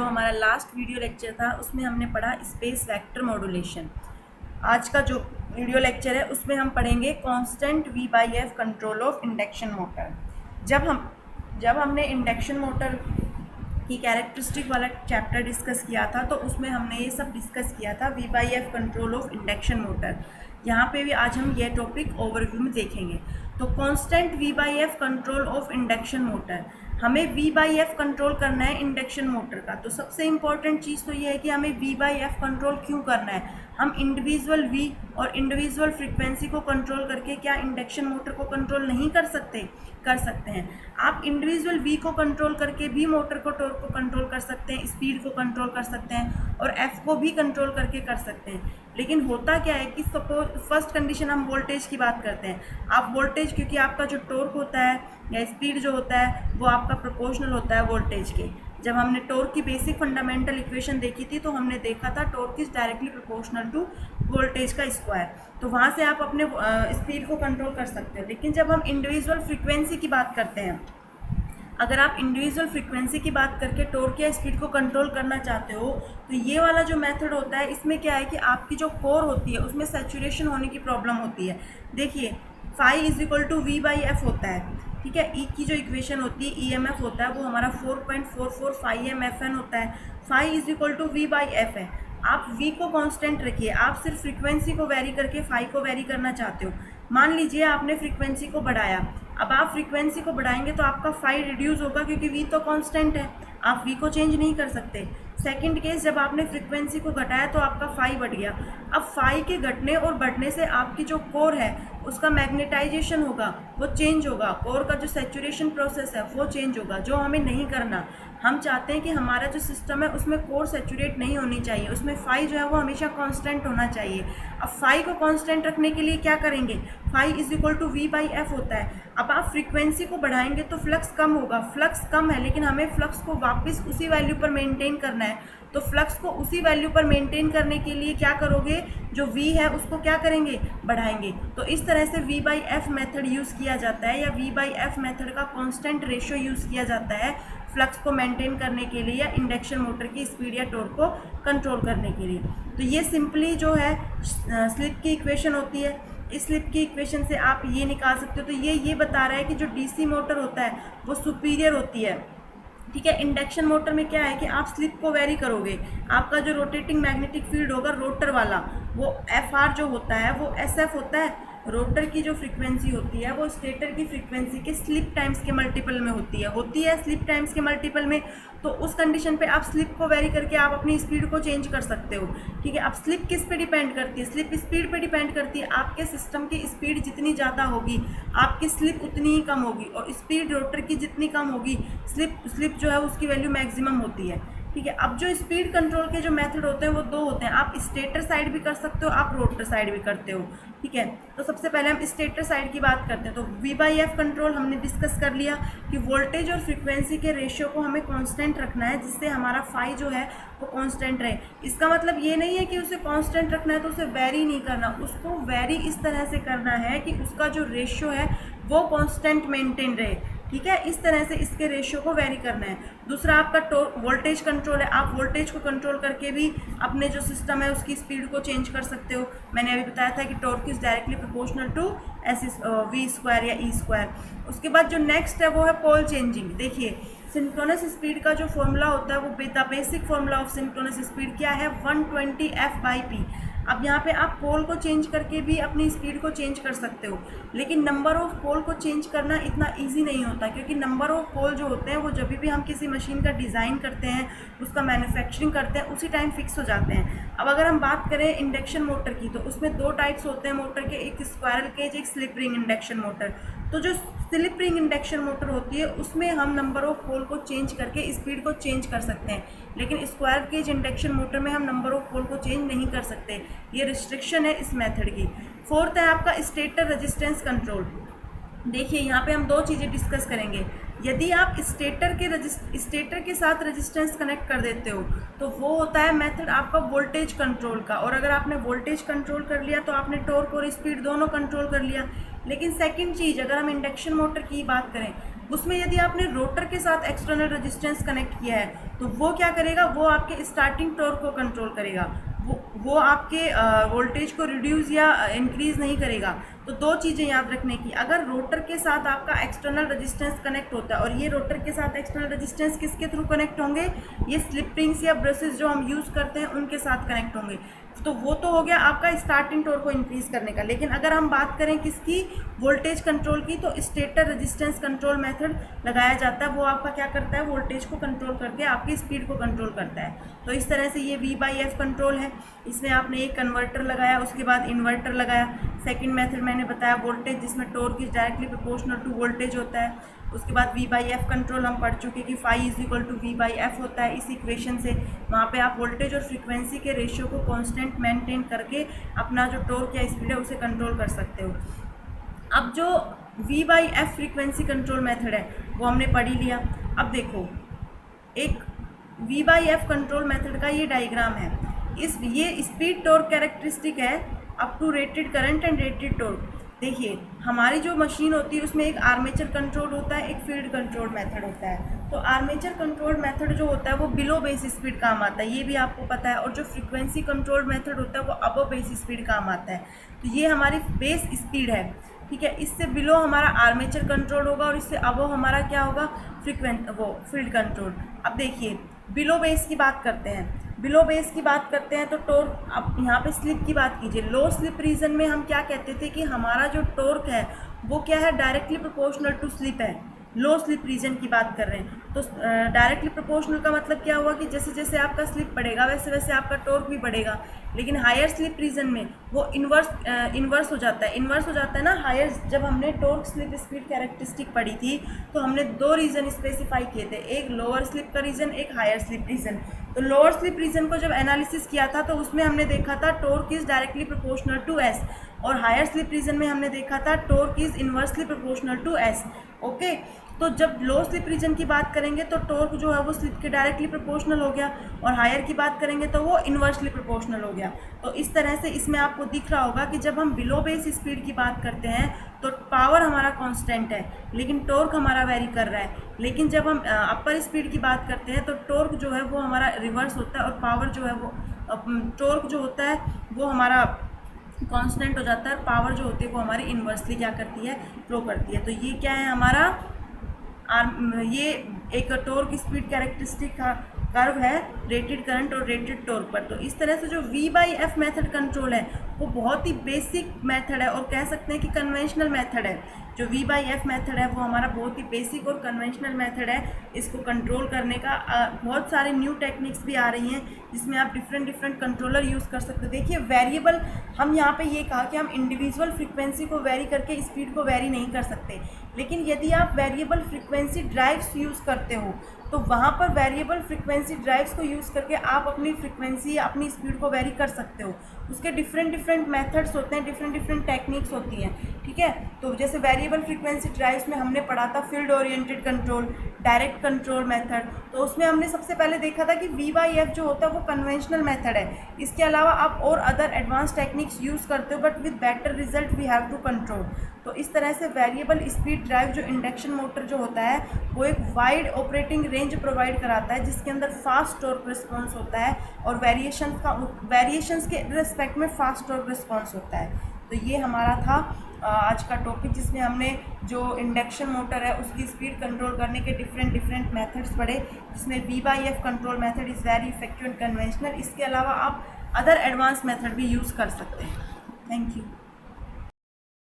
हमारा last video lecture था उसमें हमने पढ़ा स्पेस वेक्टर मॉड्यूलेशन। आज का जो वीडियो लेक्चर है उसमें हम पढ़ेंगे constant V/F control of induction motor. जब हमने इंडक्शन मोटर की कैरेक्टरिस्टिक वाला चैप्टर डिस्कस किया था तो उसमें हमने ये सब डिस्कस किया था V/F control of induction motor. यहाँ पे भी आज हम ये टॉपिक ओवरव्यू में देखेंगे। तो constant V/F control of induction motor, हमें V/F कंट्रोल करना है इंडक्शन मोटर का। तो सबसे इम्पॉर्टेंट चीज़ तो ये है कि हमें V/F कंट्रोल क्यों करना है। हम इंडिविजुअल V और इंडिविजुअल फ्रीक्वेंसी को कंट्रोल करके क्या इंडक्शन मोटर को कंट्रोल नहीं कर सकते? कर सकते हैं। आप इंडिविजुअल V को कंट्रोल करके भी मोटर को टॉर्क को कंट्रोल कर सकते हैं, स्पीड को कंट्रोल कर सकते हैं और F को भी कंट्रोल करके कर सकते हैं। लेकिन होता क्या है कि सपोज फर्स्ट कंडीशन हम वोल्टेज की बात करते हैं। आप वोल्टेज, क्योंकि आपका जो टॉर्क होता है या स्पीड जो होता है वो आपका प्रोपोर्शनल होता है वोल्टेज के। जब हमने टॉर्क की बेसिक फंडामेंटल इक्वेशन देखी थी तो हमने देखा था torque is directly proportional to voltage का स्क्वायर। तो वहाँ से आप अपने स्पीड को कंट्रोल कर सकते हो। लेकिन जब हम इंडिविजुअल फ्रीक्वेंसी की बात करते हैं, अगर आप इंडिविजुअल फ्रीक्वेंसी की बात करके टॉर्क या स्पीड को कंट्रोल करना चाहते हो तो ये वाला जो मेथड होता है इसमें क्या है कि आपकी जो कोर होती है उसमें सैचुरेशन होने की प्रॉब्लम होती है। देखिए phi is equal to V/F होता है, ठीक है। ई की जो इक्वेशन होती है EMF होता है वो हमारा 4.44 फाई MFN होता है। Phi is equal to V/F है। आप V को कांस्टेंट रखिए, आप सिर्फ फ्रीक्वेंसी को वेरी करके फाई को वेरी करना चाहते हो। मान लीजिए आपने फ्रीक्वेंसी को बढ़ाया, अब आप फ्रीक्वेंसी को बढ़ाएंगे तो आपका फाई रिड्यूस होगा क्योंकि V तो कांस्टेंट है, आप V को चेंज नहीं कर सकते। सेकंड केस, जब आपने फ्रीक्वेंसी को घटाया तो आपका फाई बढ़ गया। अब फाई के घटने और बढ़ने से आपकी जो कोर है उसका मैग्नेटाइजेशन होगा, वो चेंज होगा। कोर का जो सैचुरेशन प्रोसेस है वो चेंज होगा, जो हमें नहीं करना। हम चाहते हैं कि हमारा जो सिस्टम है उसमें कोर सैचुरेट नहीं होनी चाहिए, उसमें फाई जो है वो हमेशा कांस्टेंट होना चाहिए। अब फाई को कांस्टेंट रखने के लिए क्या करेंगे? Phi is equal to V/F होता है। अब आप फ्रीक्वेंसी को बढ़ाएंगे तो फ्लक्स कम होगा। फ्लक्स कम है लेकिन हमें फ्लक्स को वापस उसी वैल्यू पर मेंटेन करना है। तो फ्लक्स को उसी वैल्यू पर मेंटेन करने के लिए क्या करोगे? जो V है उसको क्या करेंगे? बढ़ाएंगे। तो इस तरह से V/F मेथड यूज़ किया जाता है या V/F मेथड का कांस्टेंट रेशियो यूज़ किया जाता है फ्लक्स को मेंटेन करने के लिए या इंडक्शन मोटर की स्पीड या टॉर्क को कंट्रोल करने के लिए। तो ये सिंपली जो है स्लिप की इक्वेशन होती है। इस स्लिप की इक्वेशन से आप ये निकाल सकते हो। तो ये बता रहा है कि जो DC मोटर होता है वो सुपीरियर होती है, ठीक है। इंडक्शन मोटर में क्या है कि आप स्लिप को वेरी करोगे, आपका जो रोटेटिंग मैग्नेटिक फील्ड होगा रोटर वाला वो FR जो होता है वो SF होता है। रोटर की जो फ्रीक्वेंसी होती है वो स्टेटर की फ्रीक्वेंसी के स्लिप टाइम्स के मल्टीपल में होती है स्लिप टाइम्स के मल्टीपल में। तो उस कंडीशन पे आप स्लिप को वेरी करके आप अपनी स्पीड को चेंज कर सकते हो, ठीक है। अब स्लिप किस पे डिपेंड करती है? स्लिप स्पीड पे डिपेंड करती है। आपके सिस्टम की स्पीड जितनी ज़्यादा होगी आपकी स्लिप उतनी ही कम होगी, और स्पीड रोटर की जितनी कम होगी स्लिप जो है उसकी वैल्यू मैक्सिमम होती है, ठीक है। अब जो स्पीड कंट्रोल के जो मेथड होते हैं वो दो होते हैं। आप स्टेटर साइड भी कर सकते हो, आप रोटर साइड भी करते हो, ठीक है। तो सबसे पहले हम स्टेटर साइड की बात करते हैं। तो V/F कंट्रोल हमने डिस्कस कर लिया कि वोल्टेज और फ्रीक्वेंसी के रेशियो को हमें कांस्टेंट रखना है जिससे हमारा फाई जो है वो कांस्टेंट रहे। इसका मतलब ये नहीं है कि उसे कांस्टेंट रखना है तो उसे वेरी नहीं करना, उसको वेरी इस तरह से करना है कि उसका जो रेशियो है वो कांस्टेंट मेंटेन रहे, ठीक है। इस तरह से इसके रेशियो को वेरी करना है। दूसरा आपका वोल्टेज कंट्रोल है। आप वोल्टेज को कंट्रोल करके भी अपने जो सिस्टम है उसकी स्पीड को चेंज कर सकते हो। मैंने अभी बताया था कि torque is directly proportional to V² या E²। उसके बाद जो नेक्स्ट है वो है पोल चेंजिंग। देखिए सिंक्रोनस स्पीड का जो फॉर्मूला होता है वो basic formula of synchronous speed क्या है? 120 F/p। अब यहाँ पे आप पोल को चेंज करके भी अपनी स्पीड को चेंज कर सकते हो, लेकिन नंबर ऑफ पोल को चेंज करना इतना इजी नहीं होता क्योंकि नंबर ऑफ पोल जो होते हैं वो जब भी हम किसी मशीन का डिज़ाइन करते हैं उसका मैन्युफैक्चरिंग करते हैं उसी टाइम फिक्स हो जाते हैं। अब अगर हम बात करें इंडक्शन मोटर की तो उसमें दो टाइप्स होते हैं मोटर के, एक स्क्वायरल केज, एक स्लिप रिंग इंडक्शन मोटर। तो जो स्लिप रिंग इंडक्शन मोटर होती है उसमें हम नंबर ऑफ पोल को चेंज करके स्पीड को चेंज कर सकते हैं, लेकिन स्क्वायर केज इंडक्शन मोटर में हम नंबर ऑफ पोल को चेंज नहीं कर सकते। ये रिस्ट्रिक्शन है इस मेथड की। फोर्थ है आपका स्टेटर रेजिस्टेंस कंट्रोल। देखिए यहाँ पे हम दो चीज़ें डिस्कस करेंगे। यदि आप स्टेटर के साथ रेजिस्टेंस कनेक्ट कर देते हो तो वो होता है मेथड आपका वोल्टेज कंट्रोल का, और अगर आपने वोल्टेज कंट्रोल कर लिया तो आपने टॉर्क और स्पीड दोनों कंट्रोल कर लिया। लेकिन सेकंड चीज़, अगर हम इंडक्शन मोटर की बात करें उसमें यदि आपने रोटर के साथ एक्सटर्नल रेजिस्टेंस कनेक्ट किया है तो वो क्या करेगा, वो आपके स्टार्टिंग टॉर्क को कंट्रोल करेगा, वो आपके वोल्टेज को रिड्यूस या इंक्रीज नहीं करेगा। तो दो चीज़ें याद रखने की, अगर रोटर के साथ आपका एक्सटर्नल रेजिस्टेंस कनेक्ट होता है, और ये रोटर के साथ एक्सटर्नल रेजिस्टेंस किसके थ्रू कनेक्ट होंगे, ये स्लिप रिंग्स या ब्रशेस जो हम यूज़ करते हैं उनके साथ कनेक्ट होंगे। तो वो तो हो गया आपका स्टार्टिंग टॉर्क को इंक्रीज करने का। लेकिन अगर हम बात करें किसकी, वोल्टेज कंट्रोल की, तो स्टेटर रेजिस्टेंस कंट्रोल मेथड लगाया जाता है। वो आपका क्या करता है, वोल्टेज को कंट्रोल करके आपकी स्पीड को कंट्रोल करता है। तो इस तरह से ये V/F कंट्रोल है। इसमें आपने एक कन्वर्टर लगाया, उसके बाद इन्वर्टर लगाया। सेकंड मेथड मैंने बताया वोल्टेज, जिसमें torque is directly proportional to voltage होता है। उसके बाद V/F कंट्रोल हम पढ़ चुके कि phi is equal to V/F होता है। इस इक्वेशन से वहाँ पे आप वोल्टेज और फ्रीक्वेंसी के रेशियो को कांस्टेंट मेंटेन करके अपना जो टॉर्क या स्पीड है उसे कंट्रोल कर सकते हो। अब जो V/F फ्रीक्वेंसी कंट्रोल मेथड है वो हमने पढ़ ही लिया। अब देखो, एक V/F कंट्रोल मेथड का ये डायग्राम है। ये स्पीड टॉर्क कैरेक्टरिस्टिक है up to rated current and rated torque. देखिए, हमारी जो मशीन होती है उसमें एक आर्मेचर कंट्रोल होता है, एक फील्ड कंट्रोल मेथड होता है। तो आर्मेचर कंट्रोल मेथड जो होता है वो बिलो बेस स्पीड काम आता है, ये भी आपको पता है। और जो फ्रीक्वेंसी कंट्रोल मेथड होता है वो अबव बेस स्पीड काम आता है। तो ये हमारी बेस स्पीड है, ठीक है। इससे बिलो हमारा आर्मेचर कंट्रोल होगा और इससे अबव हमारा क्या होगा, फील्ड कंट्रोल। अब देखिए, बिलो बेस की बात करते हैं। बिलो बेस की बात करते हैं तो टॉर्क, अब यहाँ पे स्लिप की बात कीजिए। लो स्लिप रीजन में हम क्या कहते थे कि हमारा जो टॉर्क है वो क्या है, डायरेक्टली प्रोपोर्शनल टू स्लिप है। लो स्लिप रीजन की बात कर रहे हैं तो डायरेक्टली प्रोपोर्शनल का मतलब क्या हुआ कि जैसे जैसे आपका स्लिप बढ़ेगा वैसे वैसे आपका टॉर्क भी बढ़ेगा। लेकिन हायर स्लिप रीजन में वो इन्वर्स हो जाता है। इन्वर्स हो जाता है ना हायर। जब हमने टॉर्क स्लिप स्पीड कैरेक्टरिस्टिक पढ़ी थी तो हमने दो रीजन स्पेसिफाई किए थे, एक लोअर स्लिप का रीजन, एक हायर स्लिप रीजन। तो लोअर स्लिप रीजन को जब एनालिसिस किया था तो उसमें हमने देखा था torque is directly proportional to S, और हायर स्लिप रीजन में हमने देखा था torque is inversely proportional to S. Okay, तो जब लो स्लिप रीजन की बात करेंगे तो टॉर्क जो है वो स्लिप के डायरेक्टली प्रोपोर्शनल हो गया, और हायर की बात करेंगे तो वो इन्वर्सली प्रोपोर्शनल हो गया। तो इस तरह से इसमें आपको दिख रहा होगा कि जब हम बिलो बेस स्पीड की बात करते हैं तो पावर हमारा कांस्टेंट है लेकिन टॉर्क हमारा वेरी कर रहा है। लेकिन जब हम अपर स्पीड की बात करते हैं तो टॉर्क जो है वो हमारा रिवर्स होता है, और पावर जो है वो, टॉर्क जो होता है वो हमारा कांस्टेंट हो जाता है, और पावर जो होती है वो हमारी इन्वर्सली क्या करती है, फ्लो करती है। तो ये क्या है हमारा, ये एक टॉर्क स्पीड कैरेक्टरिस्टिक का कर्व है रेटेड करंट और रेटेड टॉर्क पर। तो इस तरह से जो V/F मेथड कंट्रोल है वो बहुत ही बेसिक मेथड है, और कह सकते हैं कि कन्वेंशनल मेथड है। जो V/F मेथड है वो हमारा बहुत ही बेसिक और कन्वेंशनल मेथड है। इसको कंट्रोल करने का बहुत सारे न्यू टेक्निक्स भी आ रही हैं जिसमें आप डिफरेंट कंट्रोलर यूज़ कर सकते हो। देखिए, वेरिएबल, हम यहाँ पे ये कहा कि हम इंडिविजुअल फ्रीक्वेंसी को वेरी करके स्पीड को वेरी नहीं कर सकते, लेकिन यदि आप वेरिएबल फ्रीक्वेंसी ड्राइव्स यूज़ करते हो तो वहाँ पर वेरिएबल फ्रीक्वेंसी ड्राइव्स को यूज़ करके आप अपनी फ्रीक्वेंसी, अपनी स्पीड को वेरी कर सकते हो। उसके डिफरेंट मेथड्स होते हैं, डिफरेंट टेक्निक्स होती हैं, ठीक है। तो जैसे वेरिएबल फ्रीक्वेंसी ड्राइव्स में हमने पढ़ा था field oriented control, direct control method. तो उसमें हमने सबसे पहले देखा था कि V/F जो होता है वो कन्वेंशनल मेथड है। इसके अलावा आप और अदर एडवांस टेक्निक्स यूज़ करते हो, but with better result we have to control. तो इस तरह से वेरिएबल स्पीड ड्राइव जो इंडक्शन मोटर जो होता है वो एक वाइड ऑपरेटिंग रेंज प्रोवाइड कराता है, जिसके अंदर फास्ट टॉर्क रिस्पॉन्स होता है, और वेरिएशंस के रिस्पेक्ट में फास्ट टॉर्क रिस्पॉन्स होता है। तो ये हमारा था आज का टॉपिक, जिसमें हमने जो इंडक्शन मोटर है उसकी स्पीड कंट्रोल करने के डिफरेंट मेथड्स पढ़े, जिसमें V/F control method is very effective and conventional. इसके अलावा आप अदर एडवांस मेथड भी यूज़ कर सकते हैं। Thank you.